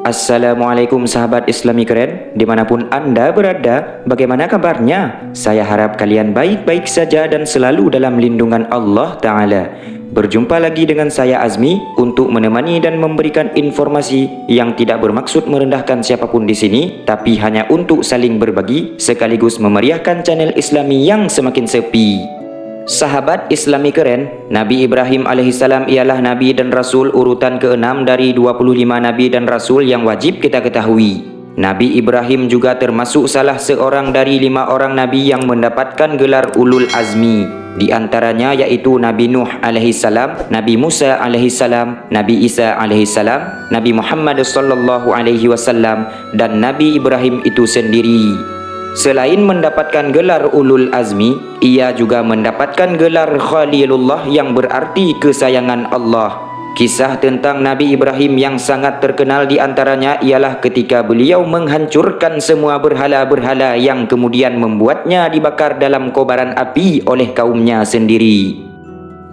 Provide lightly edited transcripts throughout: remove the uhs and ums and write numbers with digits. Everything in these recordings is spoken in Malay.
Assalamualaikum sahabat Islami keren, dimanapun Anda berada, bagaimana kabarnya? Saya harap kalian baik-baik saja dan selalu dalam lindungan Allah Ta'ala. Berjumpa lagi dengan saya Azmi untuk menemani dan memberikan informasi yang tidak bermaksud merendahkan siapapun di sini, tapi hanya untuk saling berbagi sekaligus memeriahkan channel Islami yang semakin sepi. Sahabat Islami keren, Nabi Ibrahim alaihissalam ialah Nabi dan Rasul urutan ke-6 dari 25 Nabi dan Rasul yang wajib kita ketahui. Nabi Ibrahim juga termasuk salah seorang dari 5 orang Nabi yang mendapatkan gelar Ulul Azmi. Di antaranya yaitu Nabi Nuh alaihissalam, Nabi Musa alaihissalam, Nabi Isa alaihissalam, Nabi Muhammad sallallahu alaihi wasallam dan Nabi Ibrahim itu sendiri. Selain mendapatkan gelar Ulul Azmi, ia juga mendapatkan gelar Khalilullah yang berarti kesayangan Allah. Kisah tentang Nabi Ibrahim yang sangat terkenal di antaranya ialah ketika beliau menghancurkan semua berhala-berhala yang kemudian membuatnya dibakar dalam kobaran api oleh kaumnya sendiri.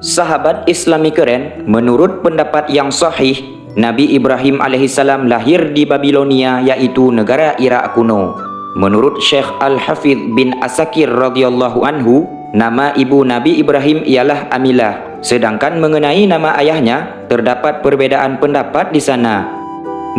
Sahabat Islami keren, menurut pendapat yang sahih, Nabi Ibrahim alaihissalam lahir di Babilonia, yaitu negara Irak kuno. Menurut Syekh Al-Hafidh bin Asakir radhiyallahu anhu, nama ibu Nabi Ibrahim ialah Amilah. Sedangkan mengenai nama ayahnya, terdapat perbedaan pendapat di sana.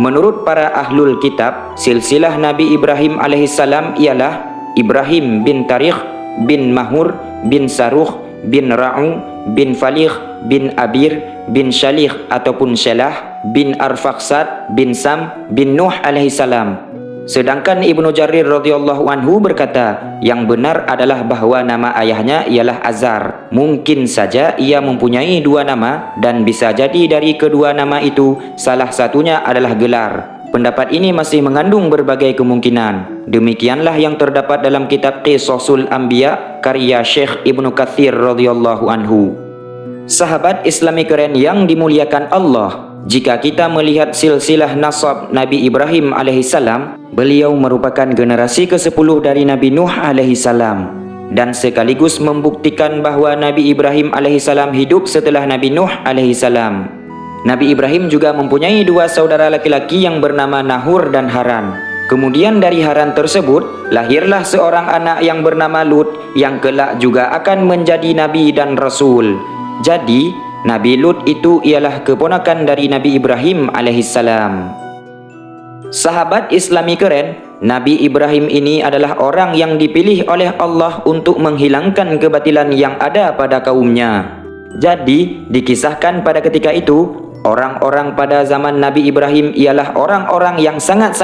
Menurut para ahlul kitab, silsilah Nabi Ibrahim alaihissalam ialah Ibrahim bin Tarikh, bin Mahur, bin Saruh, bin Ra'u, bin Falih, bin Abir, bin Shalih ataupun Shelah, bin Arfaksad, bin Sam, bin Nuh alaihissalam. Sedangkan Ibnu Jarir radhiyallahu anhu berkata, yang benar adalah bahwa nama ayahnya ialah Azar. Mungkin saja ia mempunyai 2 nama dan bisa jadi dari kedua nama itu salah satunya adalah gelar. Pendapat ini masih mengandung berbagai kemungkinan. Demikianlah yang terdapat dalam kitab Qisasul Anbiya karya Syekh Ibnu Katsir radhiyallahu anhu. Sahabat Islami keren yang dimuliakan Allah, jika kita melihat silsilah nasab Nabi Ibrahim alaihissalam, beliau merupakan generasi ke-10 dari Nabi Nuh alaihissalam dan sekaligus membuktikan bahwa Nabi Ibrahim alaihissalam hidup setelah Nabi Nuh alaihissalam. Nabi Ibrahim juga mempunyai 2 saudara laki-laki yang bernama Nahur dan Haran. Kemudian dari Haran tersebut lahirlah seorang anak yang bernama Lut yang kelak juga akan menjadi Nabi dan Rasul. Jadi Nabi Lut itu ialah keponakan dari Nabi Ibrahim alaihissalam. Sahabat Islami keren, Nabi Ibrahim ini adalah orang yang dipilih oleh Allah untuk menghilangkan kebatilan yang ada pada kaumnya. Jadi dikisahkan pada ketika itu, orang-orang pada zaman Nabi Ibrahim ialah orang-orang yang sangat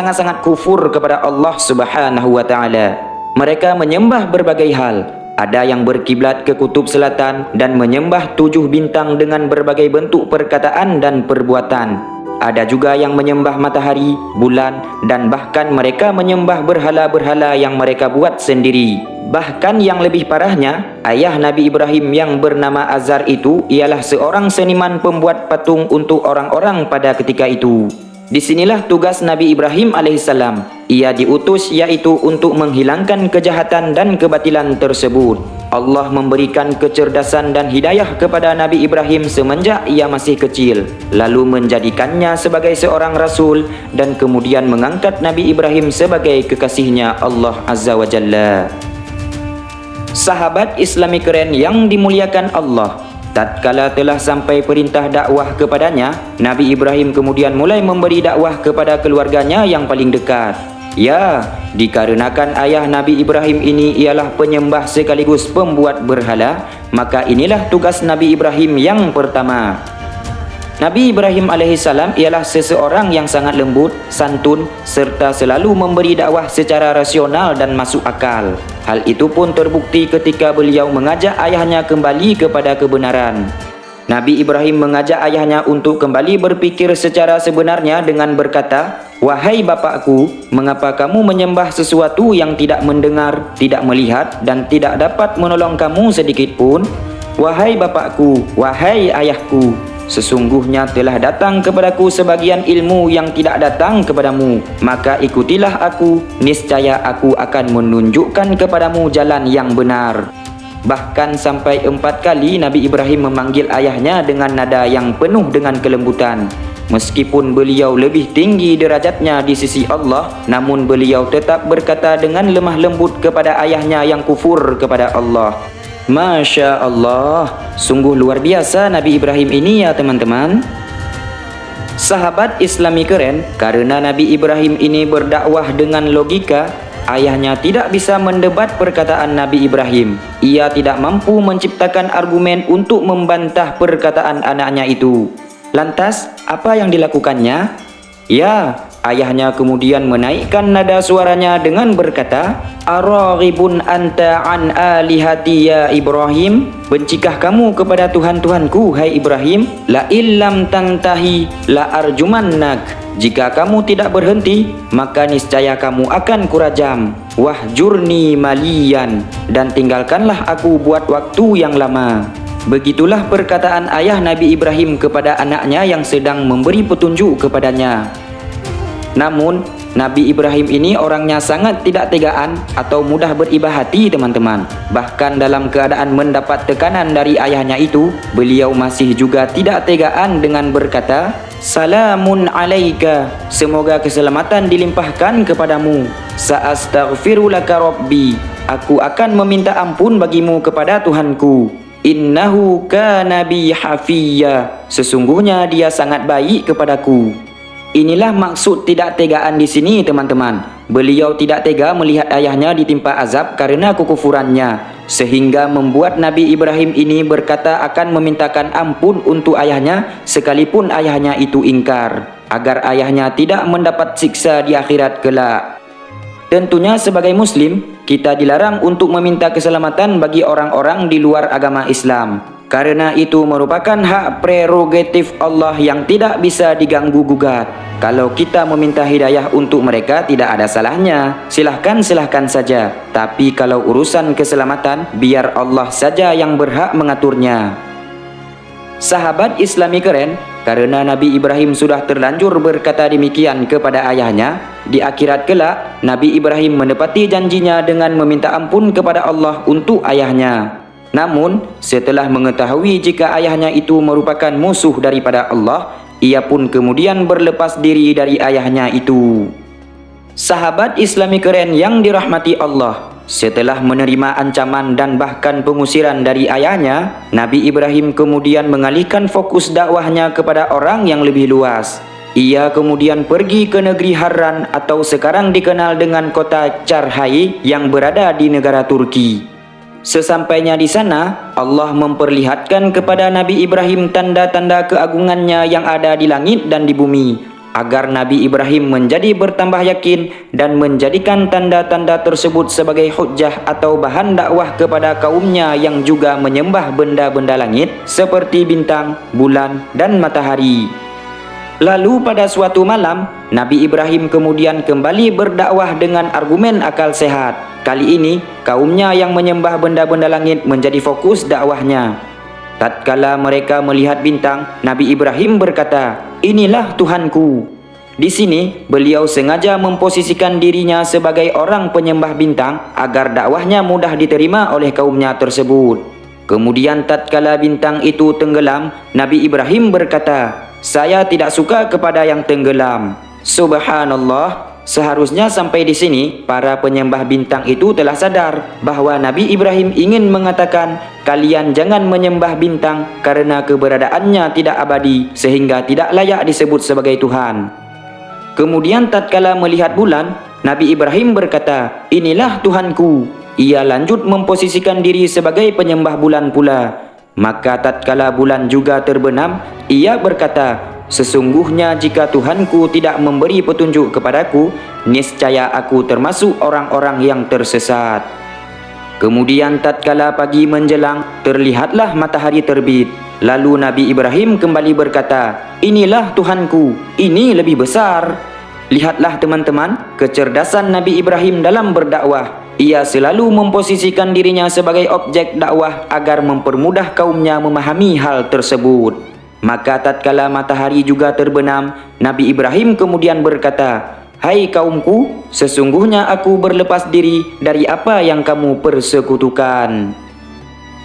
kufur kepada Allah Subhanahu wa taala. Mereka menyembah berbagai hal. Ada yang berkiblat ke kutub selatan dan menyembah 7 bintang dengan berbagai bentuk perkataan dan perbuatan. Ada juga yang menyembah matahari, bulan, dan bahkan mereka menyembah berhala-berhala yang mereka buat sendiri. Bahkan yang lebih parahnya, ayah Nabi Ibrahim yang bernama Azar itu ialah seorang seniman pembuat patung untuk orang-orang pada ketika itu. Disinilah tugas Nabi Ibrahim alaihissalam. Ia diutus yaitu untuk menghilangkan kejahatan dan kebatilan tersebut. Allah memberikan kecerdasan dan hidayah kepada Nabi Ibrahim semenjak ia masih kecil, lalu menjadikannya sebagai seorang rasul dan kemudian mengangkat Nabi Ibrahim sebagai kekasihnya Allah Azza wa Jalla. Sahabat Islami keren yang dimuliakan Allah, tatkala telah sampai perintah dakwah kepadanya, Nabi Ibrahim kemudian mulai memberi dakwah kepada keluarganya yang paling dekat. Ya, dikarenakan ayah Nabi Ibrahim ini ialah penyembah sekaligus pembuat berhala, maka inilah tugas Nabi Ibrahim yang pertama. Nabi Ibrahim alaihissalam ialah seseorang yang sangat lembut, santun, serta selalu memberi dakwah secara rasional dan masuk akal. Hal itu pun terbukti ketika beliau mengajak ayahnya kembali kepada kebenaran. Nabi Ibrahim mengajak ayahnya untuk kembali berpikir secara sebenarnya dengan berkata, "Wahai bapakku, mengapa kamu menyembah sesuatu yang tidak mendengar, tidak melihat, dan tidak dapat menolong kamu sedikit pun? Wahai bapakku, wahai ayahku, sesungguhnya telah datang kepadaku sebagian ilmu yang tidak datang kepadamu. Maka ikutilah aku, niscaya aku akan menunjukkan kepadamu jalan yang benar." Bahkan sampai 4 kali Nabi Ibrahim memanggil ayahnya dengan nada yang penuh dengan kelembutan. Meskipun beliau lebih tinggi derajatnya di sisi Allah, namun beliau tetap berkata dengan lemah lembut kepada ayahnya yang kufur kepada Allah. Masya Allah, sungguh luar biasa Nabi Ibrahim ini ya teman-teman. Sahabat Islami keren, karena Nabi Ibrahim ini berdakwah dengan logika. Ayahnya tidak bisa mendebat perkataan Nabi Ibrahim. Ia tidak mampu menciptakan argumen untuk membantah perkataan anaknya itu. Lantas, apa yang dilakukannya? Ya, ayahnya kemudian menaikkan nada suaranya dengan berkata, "Araghibun anta an alihati ya Ibrahim? Bencikah kamu kepada Tuhan-Tuhanku, hai Ibrahim? La illam tantahi la arjumannak. Jika kamu tidak berhenti, maka niscaya kamu akan kurajam. Wahjurni maliyan, dan tinggalkanlah aku buat waktu yang lama." Begitulah perkataan ayah Nabi Ibrahim kepada anaknya yang sedang memberi petunjuk kepadanya. Namun, Nabi Ibrahim ini orangnya sangat tidak tegaan atau mudah beribah hati teman-teman. Bahkan dalam keadaan mendapat tekanan dari ayahnya itu, beliau masih juga tidak tegaan dengan berkata, "Salamun alaika, semoga keselamatan dilimpahkan kepadamu. Sa'astaghfiru laka rabbi, aku akan meminta ampun bagimu kepada Tuhanku. Innahu kana bi hafiyya, sesungguhnya dia sangat baik kepadaku." Inilah maksud tidak tegaan di sini teman-teman. Beliau tidak tega melihat ayahnya ditimpa azab karena kekufurannya, sehingga membuat Nabi Ibrahim ini berkata akan memintakan ampun untuk ayahnya sekalipun ayahnya itu ingkar, agar ayahnya tidak mendapat siksa di akhirat kelak. Tentunya sebagai muslim, kita dilarang untuk meminta keselamatan bagi orang-orang di luar agama Islam. Karena itu merupakan hak prerogatif Allah yang tidak bisa diganggu-gugat. Kalau kita meminta hidayah untuk mereka tidak ada salahnya. Silahkan saja. Tapi kalau urusan keselamatan, biar Allah saja yang berhak mengaturnya. Sahabat Islami keren, karena Nabi Ibrahim sudah terlanjur berkata demikian kepada ayahnya, di akhirat kelak, Nabi Ibrahim menepati janjinya dengan meminta ampun kepada Allah untuk ayahnya. Namun, setelah mengetahui jika ayahnya itu merupakan musuh daripada Allah, ia pun kemudian berlepas diri dari ayahnya itu. Sahabat Islami keren yang dirahmati Allah, setelah menerima ancaman dan bahkan pengusiran dari ayahnya, Nabi Ibrahim kemudian mengalihkan fokus dakwahnya kepada orang yang lebih luas. Ia kemudian pergi ke negeri Harran atau sekarang dikenal dengan kota Charhai yang berada di negara Turki. Sesampainya di sana, Allah memperlihatkan kepada Nabi Ibrahim tanda-tanda keagungannya yang ada di langit dan di bumi, agar Nabi Ibrahim menjadi bertambah yakin dan menjadikan tanda-tanda tersebut sebagai hujjah atau bahan dakwah kepada kaumnya yang juga menyembah benda-benda langit seperti bintang, bulan, dan matahari. Lalu pada suatu malam, Nabi Ibrahim kemudian kembali berdakwah dengan argumen akal sehat. Kali ini, kaumnya yang menyembah benda-benda langit menjadi fokus dakwahnya. Tatkala mereka melihat bintang, Nabi Ibrahim berkata, "Inilah Tuhanku." Di sini, beliau sengaja memposisikan dirinya sebagai orang penyembah bintang agar dakwahnya mudah diterima oleh kaumnya tersebut. Kemudian tatkala bintang itu tenggelam, Nabi Ibrahim berkata, "Saya tidak suka kepada yang tenggelam." Subhanallah. Seharusnya sampai di sini, para penyembah bintang itu telah sadar bahwa Nabi Ibrahim ingin mengatakan, kalian jangan menyembah bintang karena keberadaannya tidak abadi sehingga tidak layak disebut sebagai Tuhan. Kemudian tatkala melihat bulan, Nabi Ibrahim berkata, "Inilah Tuhanku." Ia lanjut memposisikan diri sebagai penyembah bulan pula. Maka tatkala bulan juga terbenam, ia berkata, "Sesungguhnya jika Tuhanku tidak memberi petunjuk kepadaku, niscaya aku termasuk orang-orang yang tersesat." Kemudian tatkala pagi menjelang, terlihatlah matahari terbit. Lalu Nabi Ibrahim kembali berkata, "Inilah Tuhanku, ini lebih besar." Lihatlah teman-teman, kecerdasan Nabi Ibrahim dalam berdakwah. Ia selalu memposisikan dirinya sebagai objek dakwah agar mempermudah kaumnya memahami hal tersebut. Maka tatkala matahari juga terbenam, Nabi Ibrahim kemudian berkata, "Hai kaumku, sesungguhnya aku berlepas diri dari apa yang kamu persekutukan."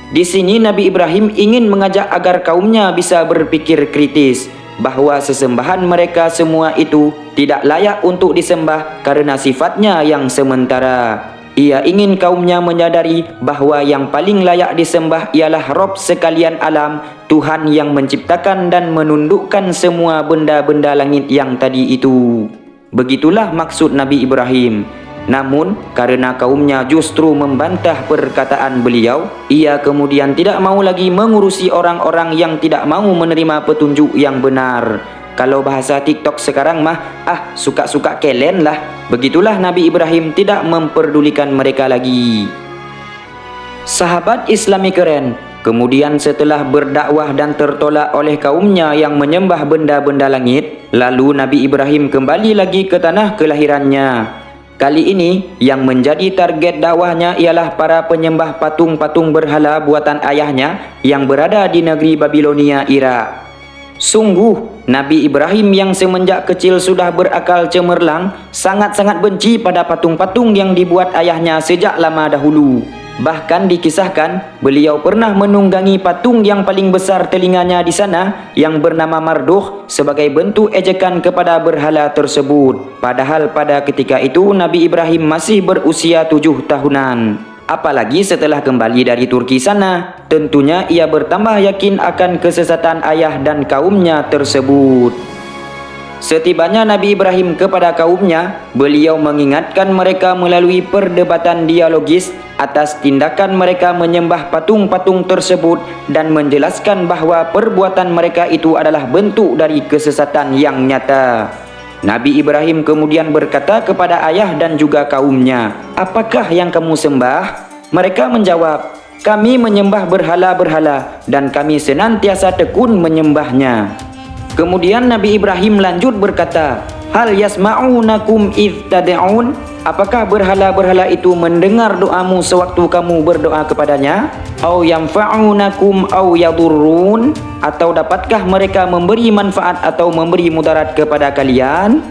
Di sini Nabi Ibrahim ingin mengajak agar kaumnya bisa berpikir kritis. bahwa sesembahan mereka semua itu tidak layak untuk disembah karena sifatnya yang sementara. Ia ingin kaumnya menyadari bahwa yang paling layak disembah ialah Rabb sekalian alam, Tuhan yang menciptakan dan menundukkan semua benda-benda langit yang tadi itu. Begitulah maksud Nabi Ibrahim. Namun, karena kaumnya justru membantah perkataan beliau, ia kemudian tidak mau lagi mengurusi orang-orang yang tidak mau menerima petunjuk yang benar. Kalau bahasa TikTok sekarang mah, suka-suka kelen lah. Begitulah Nabi Ibrahim tidak memperdulikan mereka lagi. Sahabat Islami keren, kemudian setelah berdakwah dan tertolak oleh kaumnya yang menyembah benda-benda langit, lalu Nabi Ibrahim kembali lagi ke tanah kelahirannya. Kali ini yang menjadi target dakwahnya ialah para penyembah patung-patung berhala buatan ayahnya yang berada di negeri Babilonia, Irak. Sungguh, Nabi Ibrahim yang semenjak kecil sudah berakal cemerlang, sangat-sangat benci pada patung-patung yang dibuat ayahnya sejak lama dahulu. Bahkan dikisahkan, beliau pernah menunggangi patung yang paling besar telinganya di sana, yang bernama Mardukh, sebagai bentuk ejekan kepada berhala tersebut. Padahal pada ketika itu, Nabi Ibrahim masih berusia 7 tahunan. Apalagi setelah kembali dari Turki sana, tentunya ia bertambah yakin akan kesesatan ayah dan kaumnya tersebut. Setibanya Nabi Ibrahim kepada kaumnya, beliau mengingatkan mereka melalui perdebatan dialogis atas tindakan mereka menyembah patung-patung tersebut dan menjelaskan bahwa perbuatan mereka itu adalah bentuk dari kesesatan yang nyata. Nabi Ibrahim kemudian berkata kepada ayah dan juga kaumnya, "Apakah yang kamu sembah?" Mereka menjawab, "Kami menyembah berhala-berhala dan kami senantiasa tekun menyembahnya." Kemudian Nabi Ibrahim lanjut berkata, "Hal yasma'unakum idh tad'un?" Apakah berhala-berhala itu mendengar doamu sewaktu kamu berdoa kepadanya? Au yanfa'unakum au yadurrun? Atau dapatkah mereka memberi manfaat atau memberi mudarat kepada kalian?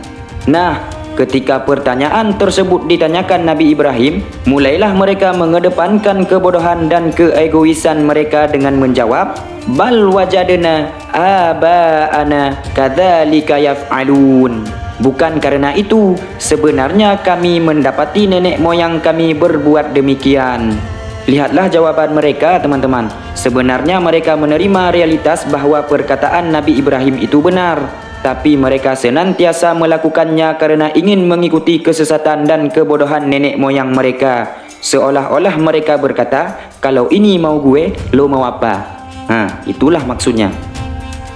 Nah, ketika pertanyaan tersebut ditanyakan Nabi Ibrahim, mulailah mereka mengedepankan kebodohan dan keegoisan mereka dengan menjawab, "Bal wajadna aba'ana kadzalika yaf'alun." Bukan karena itu, sebenarnya kami mendapati nenek moyang kami berbuat demikian. Lihatlah jawaban mereka, teman-teman. Sebenarnya mereka menerima realitas bahwa perkataan Nabi Ibrahim itu benar, tapi mereka senantiasa melakukannya karena ingin mengikuti kesesatan dan kebodohan nenek moyang mereka. Seolah-olah mereka berkata, "Kalau ini mau gue, lo mau apa?" Itulah maksudnya.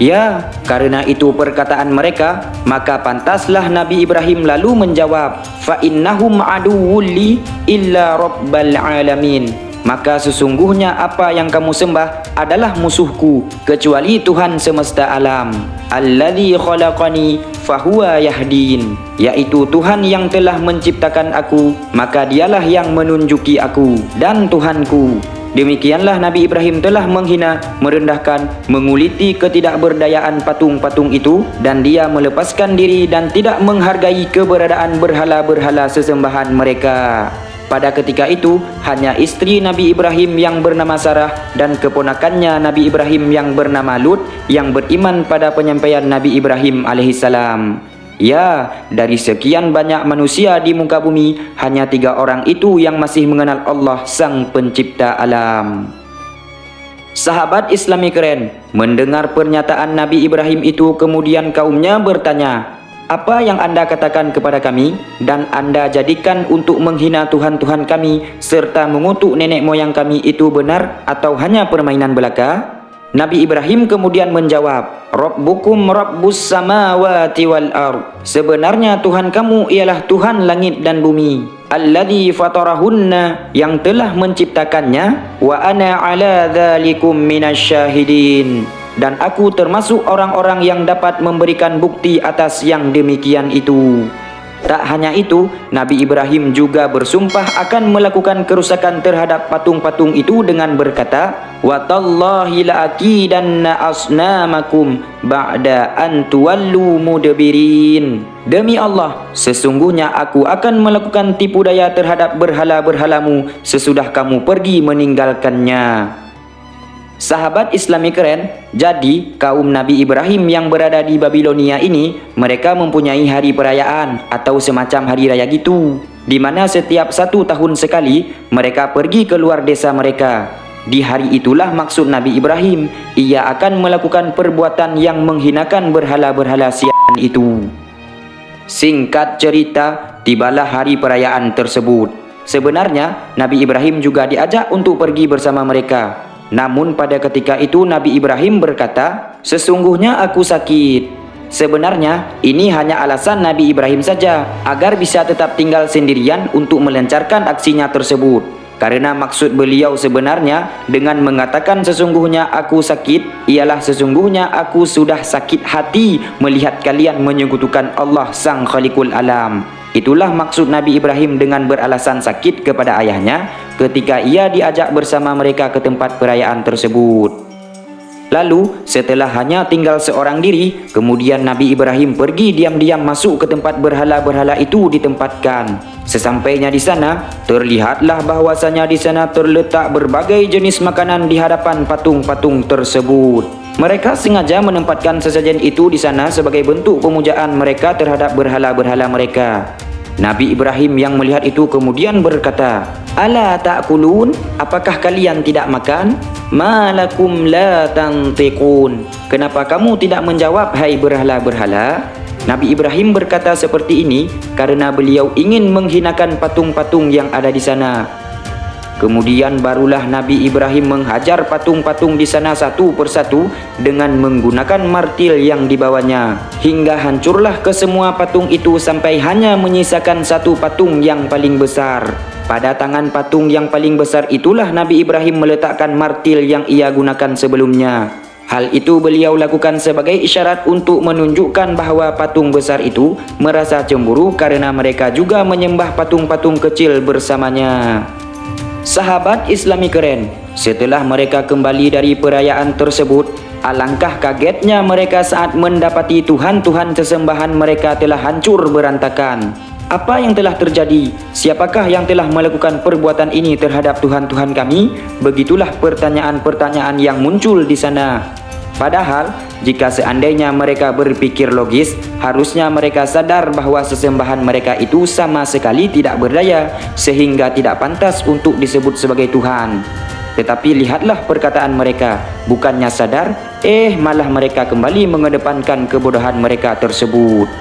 Ya, karena itu perkataan mereka, maka pantaslah Nabi Ibrahim lalu menjawab, "Fa innahum aduwwul li illa rabbal alamin." Maka sesungguhnya apa yang kamu sembah adalah musuhku, kecuali Tuhan semesta alam. Alladzi khalaqani fahuwa yahdin, yaitu Tuhan yang telah menciptakan aku, maka dialah yang menunjuki aku, dan Tuhanku. Demikianlah Nabi Ibrahim telah menghina, merendahkan, menguliti ketidakberdayaan patung-patung itu, dan dia melepaskan diri dan tidak menghargai keberadaan berhala-berhala sesembahan mereka. Pada ketika itu, hanya istri Nabi Ibrahim yang bernama Sarah dan keponakannya Nabi Ibrahim yang bernama Lut yang beriman pada penyampaian Nabi Ibrahim alaihissalam. Ya, dari sekian banyak manusia di muka bumi, hanya 3 orang itu yang masih mengenal Allah Sang Pencipta alam. Sahabat Islami keren, mendengar pernyataan Nabi Ibrahim itu, kemudian kaumnya bertanya, "Apa yang Anda katakan kepada kami dan Anda jadikan untuk menghina Tuhan-Tuhan kami serta mengutuk nenek moyang kami itu benar atau hanya permainan belaka?" Nabi Ibrahim kemudian menjawab, "Rabbukum Rabbus samawati wal ard." Sebenarnya Tuhan kamu ialah Tuhan langit dan bumi. Alladzi fatarahunna, yang telah menciptakannya. Wa ana ala dzalikum minasyahidin, dan aku termasuk orang-orang yang dapat memberikan bukti atas yang demikian itu. Tak hanya itu, Nabi Ibrahim juga bersumpah akan melakukan kerusakan terhadap patung-patung itu dengan berkata, "Wa tallahi la'akidanna asnamakum ba'da an tuwallu mudbirin." Demi Allah, sesungguhnya aku akan melakukan tipu daya terhadap berhala-berhalamu sesudah kamu pergi meninggalkannya. Sahabat Islami keren, jadi kaum Nabi Ibrahim yang berada di Babilonia ini, mereka mempunyai hari perayaan atau semacam hari raya gitu, di mana setiap 1 tahun sekali mereka pergi ke luar desa mereka. Di hari itulah maksud Nabi Ibrahim, ia akan melakukan perbuatan yang menghinakan berhala-berhala sialan itu. Singkat cerita, tibalah hari perayaan tersebut. Sebenarnya Nabi Ibrahim juga diajak untuk pergi bersama mereka. Namun pada ketika itu Nabi Ibrahim berkata, "Sesungguhnya aku sakit." Sebenarnya ini hanya alasan Nabi Ibrahim saja agar bisa tetap tinggal sendirian untuk melancarkan aksinya tersebut. Karena maksud beliau sebenarnya dengan mengatakan sesungguhnya aku sakit, ialah sesungguhnya aku sudah sakit hati melihat kalian menyekutukan Allah Sang Khaliqul Alam. Itulah maksud Nabi Ibrahim dengan beralasan sakit kepada ayahnya ketika ia diajak bersama mereka ke tempat perayaan tersebut. Lalu setelah hanya tinggal seorang diri, kemudian Nabi Ibrahim pergi diam-diam masuk ke tempat berhala-berhala itu ditempatkan. Sesampainya di sana, terlihatlah bahwasanya di sana terletak berbagai jenis makanan di hadapan patung-patung tersebut. Mereka sengaja menempatkan sesajen itu di sana sebagai bentuk pemujaan mereka terhadap berhala-berhala mereka. Nabi Ibrahim yang melihat itu kemudian berkata, "Ala ta'kulun? Apakah kalian tidak makan? Ma lakum la tantiqun? Kenapa kamu tidak menjawab, hai berhala-berhala?" Nabi Ibrahim berkata seperti ini karena beliau ingin menghinakan patung-patung yang ada di sana. Kemudian barulah Nabi Ibrahim menghajar patung-patung di sana satu persatu dengan menggunakan martil yang dibawanya. Hingga hancurlah kesemua patung itu sampai hanya menyisakan satu patung yang paling besar. Pada tangan patung yang paling besar itulah Nabi Ibrahim meletakkan martil yang ia gunakan sebelumnya. Hal itu beliau lakukan sebagai isyarat untuk menunjukkan bahawa patung besar itu merasa cemburu karena mereka juga menyembah patung-patung kecil bersamanya. Sahabat Islami keren, setelah mereka kembali dari perayaan tersebut, alangkah kagetnya mereka saat mendapati Tuhan-Tuhan sesembahan mereka telah hancur berantakan. Apa yang telah terjadi? Siapakah yang telah melakukan perbuatan ini terhadap Tuhan-Tuhan kami? Begitulah pertanyaan-pertanyaan yang muncul di sana. Padahal, jika seandainya mereka berpikir logis, harusnya mereka sadar bahawa sesembahan mereka itu sama sekali tidak berdaya, sehingga tidak pantas untuk disebut sebagai Tuhan. Tetapi lihatlah perkataan mereka, bukannya sadar, malah mereka kembali mengedepankan kebodohan mereka tersebut.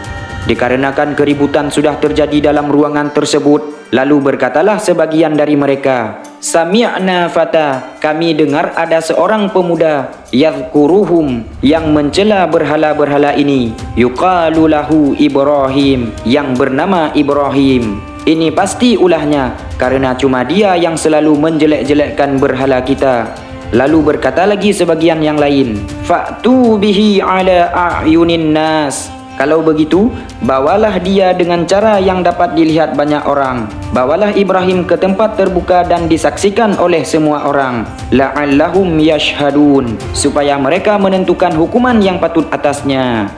Dikarenakan keributan sudah terjadi dalam ruangan tersebut, lalu berkatalah sebagian dari mereka, "Sami'na fata, kami dengar ada seorang pemuda yadhkuruhum yang mencela berhala-berhala ini, yuqalu lahu Ibrahim, yang bernama Ibrahim. Ini pasti ulahnya karena cuma dia yang selalu menjelek-jelekkan berhala kita." Lalu berkata lagi sebagian yang lain, "Fa'tu bihi ala a'yunin nas." Kalau begitu, bawalah dia dengan cara yang dapat dilihat banyak orang. Bawalah Ibrahim ke tempat terbuka dan disaksikan oleh semua orang. La'allahum yashhadun, supaya mereka menentukan hukuman yang patut atasnya.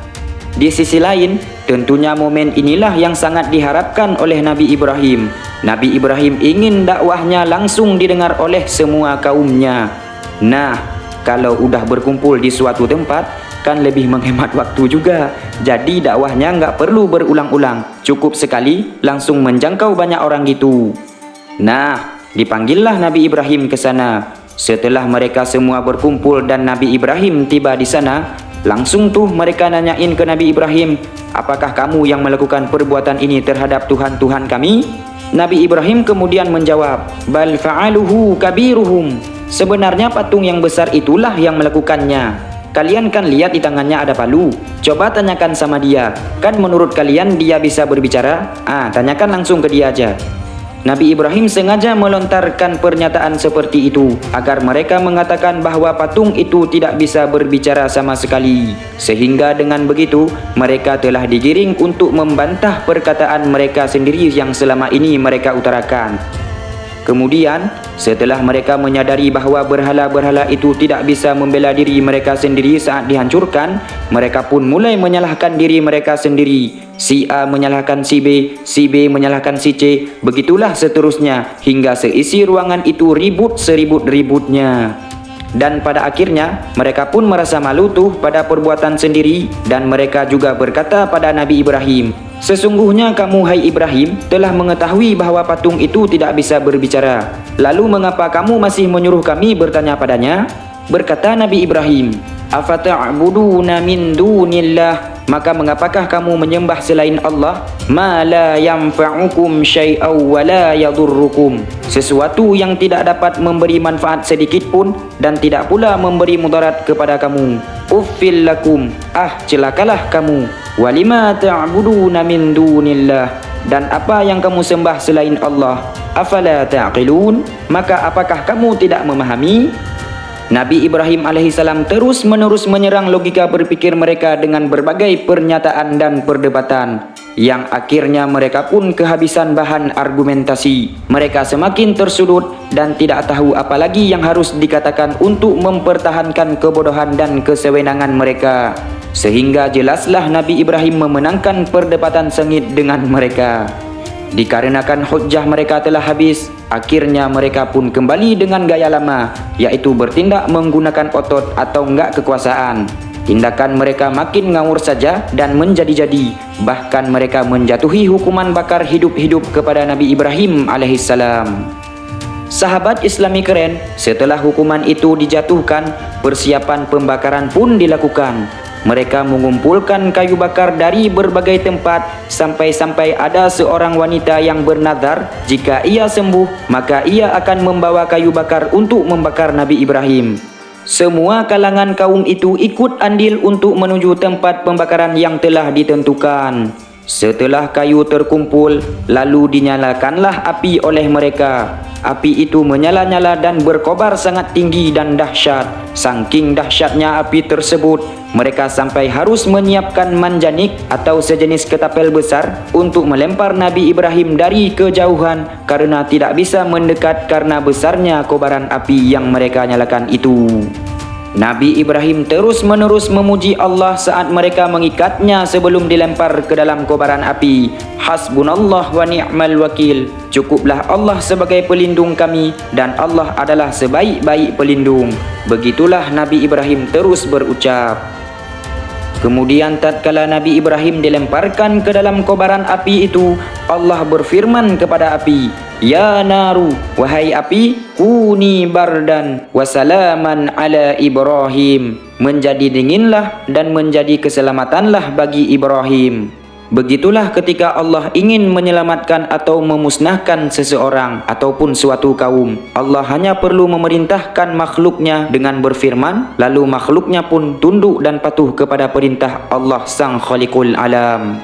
Di sisi lain, tentunya momen inilah yang sangat diharapkan oleh Nabi Ibrahim. Nabi Ibrahim ingin dakwahnya langsung didengar oleh semua kaumnya. Nah, kalau udah berkumpul di suatu tempat, kan lebih menghemat waktu juga. Jadi dakwahnya nggak perlu berulang-ulang, cukup sekali langsung menjangkau banyak orang gitu. Nah, dipanggillah Nabi Ibrahim ke sana. Setelah mereka semua berkumpul dan Nabi Ibrahim tiba di sana, langsung tuh mereka nanyain ke Nabi Ibrahim, "Apakah kamu yang melakukan perbuatan ini terhadap Tuhan-Tuhan kami?" Nabi Ibrahim kemudian menjawab, "Bal fa'aluhu kabiruhum." Sebenarnya patung yang besar itulah yang melakukannya. Kalian kan lihat di tangannya ada palu. Coba tanyakan sama dia. Kan menurut kalian dia bisa berbicara? Tanyakan langsung ke dia aja. Nabi Ibrahim sengaja melontarkan pernyataan seperti itu agar mereka mengatakan bahawa patung itu tidak bisa berbicara sama sekali. Sehingga dengan begitu, mereka telah digiring untuk membantah perkataan mereka sendiri yang selama ini mereka utarakan. Kemudian, setelah mereka menyadari bahawa berhala-berhala itu tidak bisa membela diri mereka sendiri saat dihancurkan, mereka pun mulai menyalahkan diri mereka sendiri. Si A menyalahkan si B menyalahkan si C, begitulah seterusnya hingga seisi ruangan itu ribut seribut-ributnya. Dan pada akhirnya mereka pun merasa malu tuh pada perbuatan sendiri, dan mereka juga berkata pada Nabi Ibrahim, "Sesungguhnya kamu, hai Ibrahim, telah mengetahui bahawa patung itu tidak bisa berbicara. Lalu mengapa kamu masih menyuruh kami bertanya padanya?" Berkata Nabi Ibrahim, "Afata'buduna min dunillah, maka mengapakah kamu menyembah selain Allah? Ma la yanfa'ukum syai'aw wa la yadurrukum, sesuatu yang tidak dapat memberi manfaat sedikit pun dan tidak pula memberi mudarat kepada kamu. Uffil lakum, celakalah kamu. Walima ta'buduna min dunillah, dan apa yang kamu sembah selain Allah. Afala ta'qilun, maka apakah kamu tidak memahami?" Nabi Ibrahim alaihissalam terus-menerus menyerang logika berpikir mereka dengan berbagai pernyataan dan perdebatan, yang akhirnya mereka pun kehabisan bahan argumentasi. Mereka semakin tersudut dan tidak tahu apa lagi yang harus dikatakan untuk mempertahankan kebodohan dan kesewenangan mereka. Sehingga jelaslah Nabi Ibrahim memenangkan perdebatan sengit dengan mereka. Dikarenakan hujjah mereka telah habis, akhirnya mereka pun kembali dengan gaya lama, yaitu bertindak menggunakan otot atau enggak kekuasaan. Tindakan mereka makin ngawur saja dan menjadi-jadi. Bahkan mereka menjatuhi hukuman bakar hidup-hidup kepada Nabi Ibrahim alaihissalam. Sahabat Islami keren, setelah hukuman itu dijatuhkan, persiapan pembakaran pun dilakukan. Mereka mengumpulkan kayu bakar dari berbagai tempat, sampai-sampai ada seorang wanita yang bernazar jika ia sembuh maka ia akan membawa kayu bakar untuk membakar Nabi Ibrahim. Semua kalangan kaum itu ikut andil untuk menuju tempat pembakaran yang telah ditentukan. Setelah kayu terkumpul, lalu dinyalakanlah api oleh mereka. Api itu menyala-nyala dan berkobar sangat tinggi dan dahsyat. Saking dahsyatnya api tersebut, mereka sampai harus menyiapkan manjanik atau sejenis ketapel besar untuk melempar Nabi Ibrahim dari kejauhan, karena tidak bisa mendekat karena besarnya kobaran api yang mereka nyalakan itu. Nabi Ibrahim terus-menerus memuji Allah saat mereka mengikatnya sebelum dilempar ke dalam kobaran api. Hasbunallah wa ni'mal wakil. Cukuplah Allah sebagai pelindung kami, dan Allah adalah sebaik-baik pelindung. Begitulah Nabi Ibrahim terus berucap. Kemudian tatkala Nabi Ibrahim dilemparkan ke dalam kobaran api itu, Allah berfirman kepada api, "Ya naru, wahai api, kuni bardan wa salaman ala Ibrahim." Menjadi dinginlah dan menjadi keselamatanlah bagi Ibrahim. Begitulah ketika Allah ingin menyelamatkan atau memusnahkan seseorang ataupun suatu kaum, Allah hanya perlu memerintahkan makhluknya dengan berfirman, lalu makhluknya pun tunduk dan patuh kepada perintah Allah Sang Khaliqul Alam.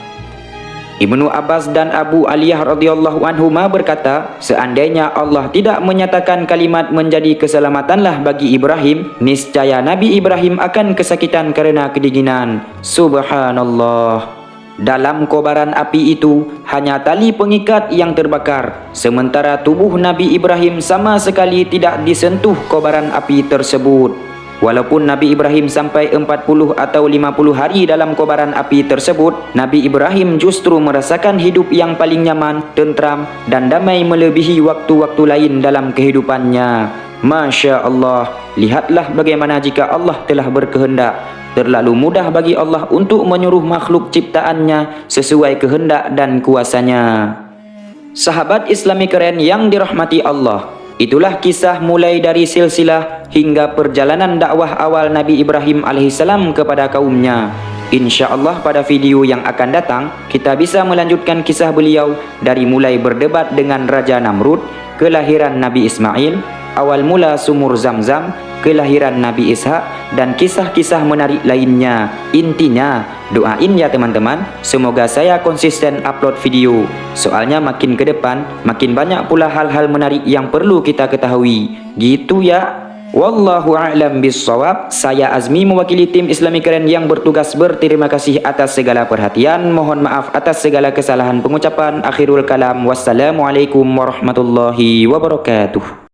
Ibnu Abbas dan Abu Aliyah radhiyallahu anhuma berkata, seandainya Allah tidak menyatakan kalimat menjadi keselamatanlah bagi Ibrahim, niscaya Nabi Ibrahim akan kesakitan karena kedinginan. Subhanallah. Dalam kobaran api itu hanya tali pengikat yang terbakar, sementara tubuh Nabi Ibrahim sama sekali tidak disentuh kobaran api tersebut. Walaupun Nabi Ibrahim sampai 40 atau 50 hari dalam kobaran api tersebut, Nabi Ibrahim justru merasakan hidup yang paling nyaman, tentram dan damai melebihi waktu-waktu lain dalam kehidupannya. Masya Allah, lihatlah bagaimana jika Allah telah berkehendak. Terlalu mudah bagi Allah untuk menyuruh makhluk ciptaannya sesuai kehendak dan kuasanya. Sahabat Islami keren yang dirahmati Allah, itulah kisah mulai dari silsilah hingga perjalanan dakwah awal Nabi Ibrahim alaihissalam kepada kaumnya. InsyaAllah pada video yang akan datang, kita bisa melanjutkan kisah beliau dari mulai berdebat dengan Raja Namrud, kelahiran Nabi Ismail, awal mula sumur Zamzam, kelahiran Nabi Ishak, dan kisah-kisah menarik lainnya. Intinya, doain ya teman-teman, semoga saya konsisten upload video. Soalnya makin ke depan, makin banyak pula hal-hal menarik yang perlu kita ketahui. Gitu ya. Wallahu a'lam bissawab. Saya Azmi mewakili tim Islami keren yang bertugas berterima kasih atas segala perhatian. Mohon maaf atas segala kesalahan pengucapan. Akhirul kalam. Wassalamualaikum warahmatullahi wabarakatuh.